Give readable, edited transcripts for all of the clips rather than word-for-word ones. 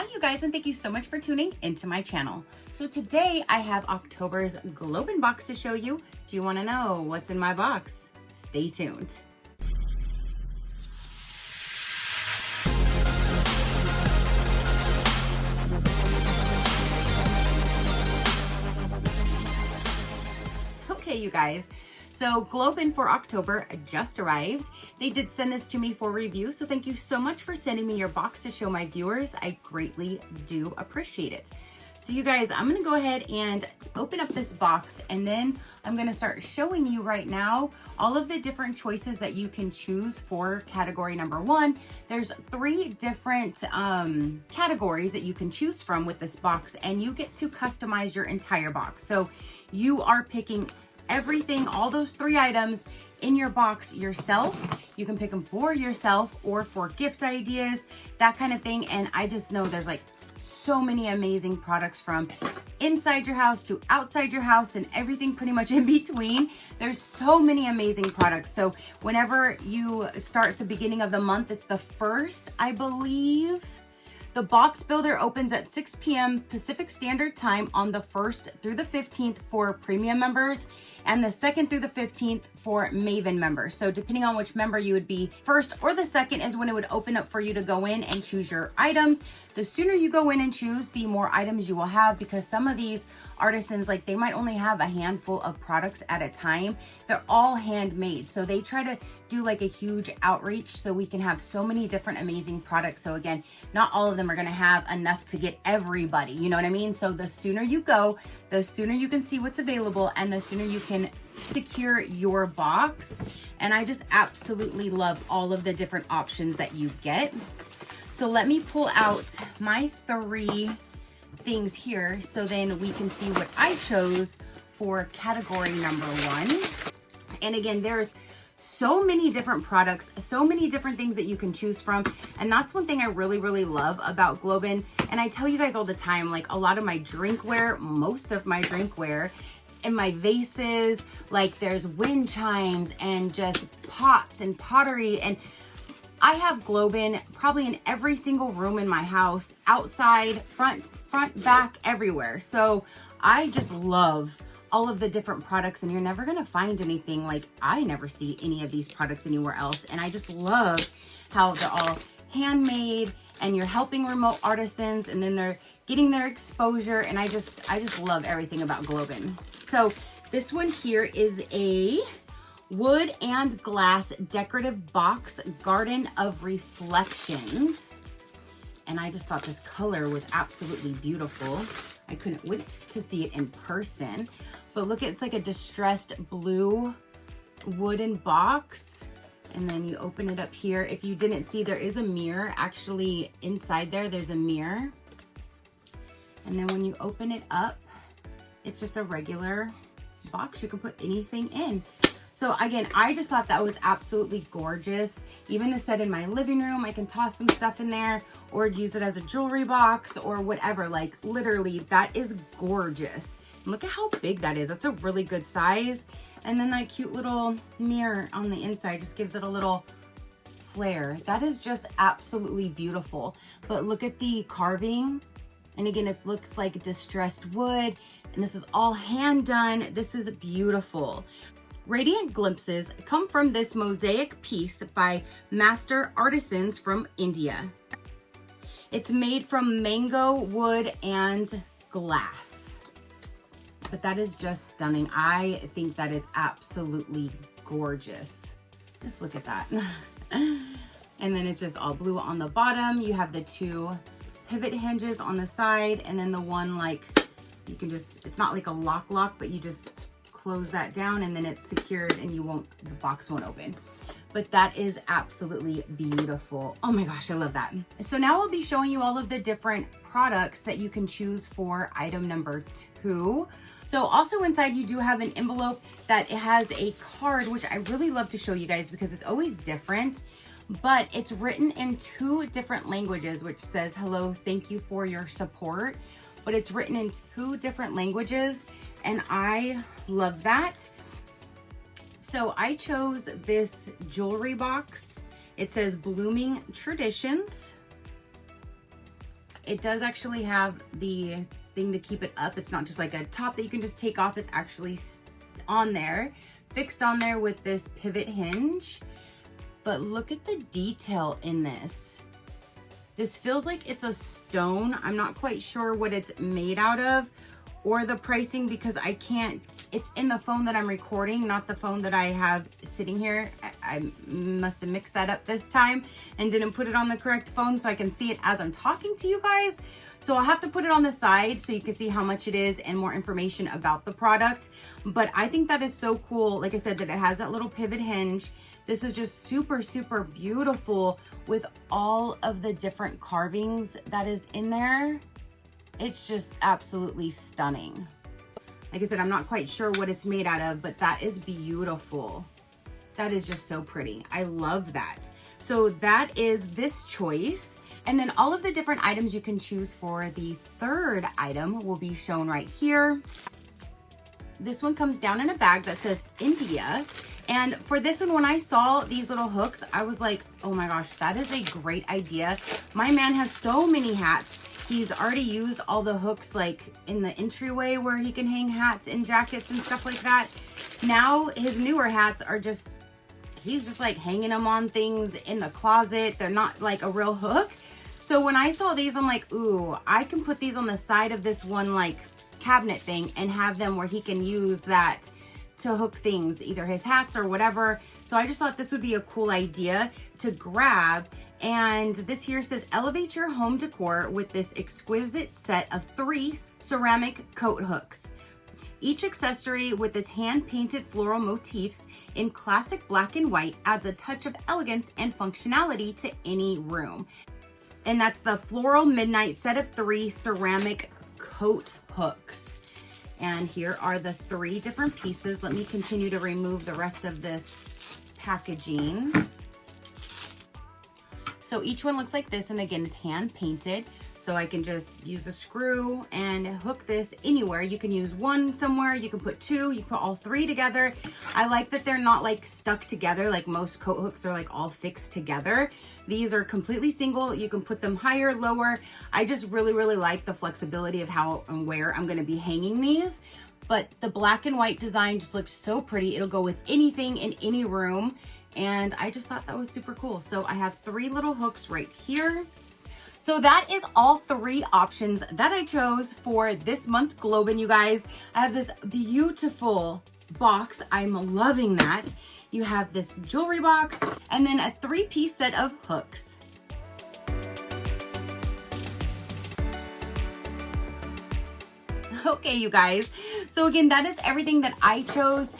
Hi you guys, and thank you so much for tuning into my channel. So today I have October's Globein box to show you. Do you want to know what's in my box? Stay tuned. Okay, you guys. So Globein for October just arrived. They did send this to me for review, so thank you so much for sending me your box to show my viewers. I greatly do appreciate it. So you guys, I'm gonna go ahead and open up this box, and then I'm gonna start showing you right now all of the different choices that you can choose for category number 1. There's 3 different categories that you can choose from with this box, and you get to customize your entire box. So you are picking everything, all those 3 items in your box yourself. You can pick them for yourself or for gift ideas, that kind of thing. And I just know there's like so many amazing products from inside your house to outside your house and everything pretty much in between. There's so many amazing products. So whenever you start at the beginning of the month, it's the 1st, I believe. The box builder opens at 6 p.m. Pacific Standard Time on the 1st through the 15th for premium members, and the 2nd through the 15th for Maven members. So depending on which member you would be, 1st or the 2nd is when it would open up for you to go in and choose your items. The sooner you go in and choose, the more items you will have, because some of these artisans, like, they might only have a handful of products at a time. They're all handmade, so they try to do like a huge outreach so we can have so many different amazing products. So again, not all of them are going to have enough to get everybody, you know what I mean? So the sooner you go, the sooner you can see what's available, and the sooner you can secure your box. And I just absolutely love all of the different options that you get. So let me pull out my 3 things here so then we can see what I chose for category number 1. And again, there's so many different products, so many different things that you can choose from. And that's one thing I really love about Globein. And I tell you guys all the time, like, a lot of my drinkware, most of my drinkware and my vases, like, there's wind chimes and just pots and pottery, and I have Globein probably in every single room in my house, outside, front, back, everywhere. So I just love all of the different products, and you're never gonna find anything like, I never see any of these products anywhere else. And I just love how they're all handmade, and you're helping remote artisans, and then they're getting their exposure. And I just love everything about Globein. So this one here is a wood and glass decorative box, Garden of Reflections. And I just thought this color was absolutely beautiful. I couldn't wait to see it in person. But look, it's like a distressed blue wooden box. And then you open it up here. If you didn't see, there is a mirror. Actually, inside there's a mirror. And then when you open it up, it's just a regular box. You can put anything in. So again, I just thought that was absolutely gorgeous. Even to set in my living room, I can toss some stuff in there, or use it as a jewelry box or whatever. Like, literally, that is gorgeous. And look at how big that is. That's a really good size. And then that cute little mirror on the inside just gives it a little flair. That is just absolutely beautiful. But look at the carving. And again, it looks like distressed wood, and this is all hand done. This is beautiful. Radiant glimpses come from this mosaic piece by master artisans from India. It's made from mango, wood, and glass. But that is just stunning. I think that is absolutely gorgeous. Just look at that. And then it's just all blue on the bottom. You have the 2 pivot hinges on the side, and then the one, like, you can just, it's not like a lock, but you just close that down, and then it's secured, and the box won't open. But that is absolutely beautiful. Oh my gosh, I love that. So now I'll be showing you all of the different products that you can choose for item number 2. So also inside, you do have an envelope that has a card, which I really love to show you guys because it's always different. But it's written in 2 different languages, which says, hello, thank you for your support. But it's written in 2 different languages, and I love that. So I chose this jewelry box. It says Blooming Traditions. it does actually have the thing to keep it up. It's not just like a top that you can just take off. It's actually on there, fixed on there with this pivot hinge. But look at the detail in this. This feels like it's a stone. I'm not quite sure what it's made out of or the pricing because I can't, it's in the phone that I'm recording, not the phone that I have sitting here. I must have mixed that up this time and didn't put it on the correct phone so I can see it as I'm talking to you guys. So I'll have to put it on the side so you can see how much it is and more information about the product. But I think that is so cool. Like I said, that it has that little pivot hinge. This is just super, super beautiful with all of the different carvings that is in there. It's just absolutely stunning. Like I said, I'm not quite sure what it's made out of, but that is beautiful. That is just so pretty. I love that. So that is this choice. And then all of the different items you can choose for the third item will be shown right here. This one comes down in a bag that says India. And for this one, when I saw these little hooks, I was like, oh my gosh, that is a great idea. My man has so many hats. He's already used all the hooks like in the entryway where he can hang hats and jackets and stuff like that. Now his newer hats are just, he's just like hanging them on things in the closet. They're not like a real hook. So when I saw these, I'm like, ooh, I can put these on the side of this one like cabinet thing and have them where he can use that to hook things, either his hats or whatever. So I just thought this would be a cool idea to grab. And this here says, elevate your home decor with this exquisite set of 3 ceramic coat hooks. Each accessory with this hand-painted floral motifs in classic black and white adds a touch of elegance and functionality to any room. And that's the Floral Midnight set of 3 ceramic coat hooks. And here are the 3 different pieces. Let me continue to remove the rest of this packaging. So each one looks like this, and again, it's hand painted. So I can just use a screw and hook this anywhere. You can use one somewhere, you can put 2, you put all 3 together. I like that they're not like stuck together like most coat hooks are like all fixed together. These are completely single. You can put them higher, lower. I just really, really like the flexibility of how and where I'm gonna be hanging these. But the black and white design just looks so pretty. It'll go with anything in any room. And I just thought that was super cool. So I have 3 little hooks right here. So that is all 3 options that I chose for this month's Globein, you guys. I have this beautiful box. I'm loving that. You have this jewelry box and then a 3-piece set of hooks. Okay, you guys. So again, that is everything that I chose.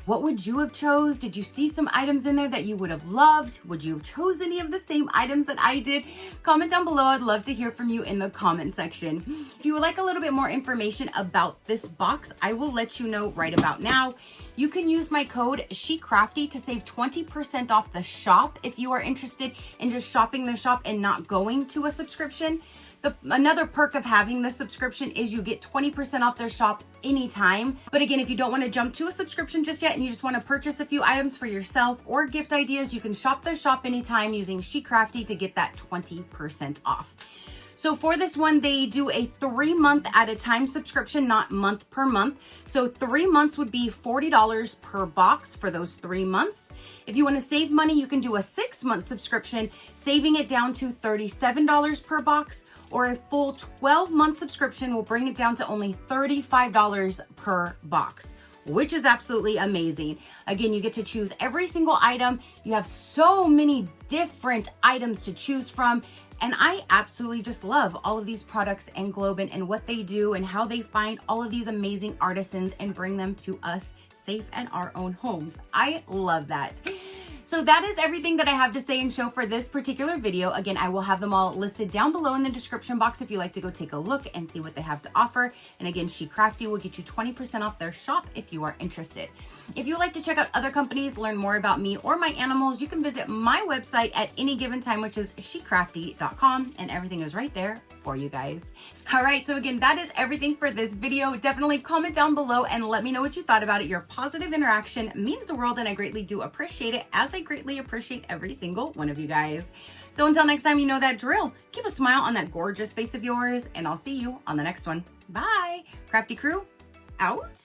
What would you have chose? Did you see some items in there that you would have loved? Would you have chose any of the same items that I did? Comment down below. I'd love to hear from you in the comment section. If you would like a little bit more information about this box, I will let you know right about now. You can use my code SheCrafty to save 20% off the shop if you are interested in just shopping the shop and not going to a subscription. Another perk of having the subscription is you get 20% off their shop anytime. But again, if you don't want to jump to a subscription just yet and you just want to purchase a few items for yourself or gift ideas, you can shop their shop anytime using SheCrafty to get that 20% off. So for this one, they do a 3-month at a time subscription, not month per month. So 3 months would be $40 per box for those 3 months. If you want to save money, you can do a 6-month subscription, saving it down to $37 per box, or a full 12-month subscription will bring it down to only $35 per box, which is absolutely amazing. Again, you get to choose every single item. You have so many different items to choose from. And I absolutely just love all of these products and Globein and what they do and how they find all of these amazing artisans and bring them to us safe in our own homes. I love that. So that is everything that I have to say and show for this particular video. Again, I will have them all listed down below in the description box if you'd like to go take a look and see what they have to offer. And again, SheCrafty will get you 20% off their shop if you are interested. If you would like to check out other companies, learn more about me or my animals, you can visit my website at any given time, which is SheCrafty.com, and everything is right there for for you guys. All right, so again, that is everything for this video. Definitely comment down below and let me know what you thought about it. Your positive interaction means the world and I greatly do appreciate it, as I greatly appreciate every single one of you guys. So until next time, you know that drill. Keep a smile on that gorgeous face of yours and I'll see you on the next one. Bye. Crafty crew, out.